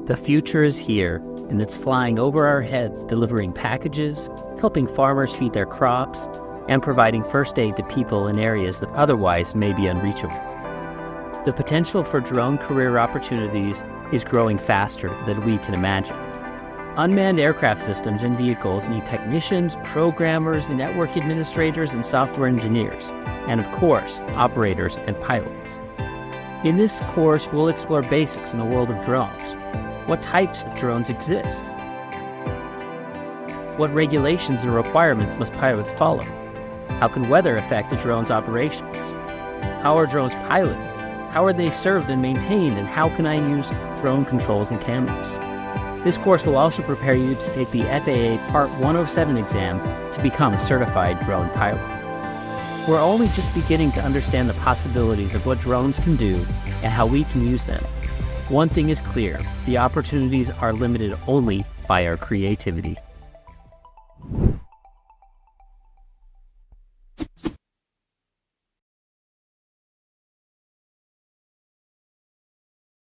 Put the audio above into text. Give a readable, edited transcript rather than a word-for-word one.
The future is here, and it's flying over our heads, delivering packages, helping farmers feed their crops, and providing first aid to people in areas that otherwise may be unreachable. The potential for drone career opportunities is growing faster than we can imagine. Unmanned aircraft systems and vehicles need technicians, programmers, network administrators, and software engineers, and of course, operators and pilots. In this course, we'll explore basics in the world of drones. What types of drones exist? What regulations and requirements must pilots follow? How can weather affect a drone's operations? How are drones piloted? How are they served and maintained? And how can I use drone controls and cameras? This course will also prepare you to take the FAA Part 107 exam to become a certified drone pilot. We're only just beginning to understand the possibilities of what drones can do and how we can use them. One thing is clear, the opportunities are limited only by our creativity.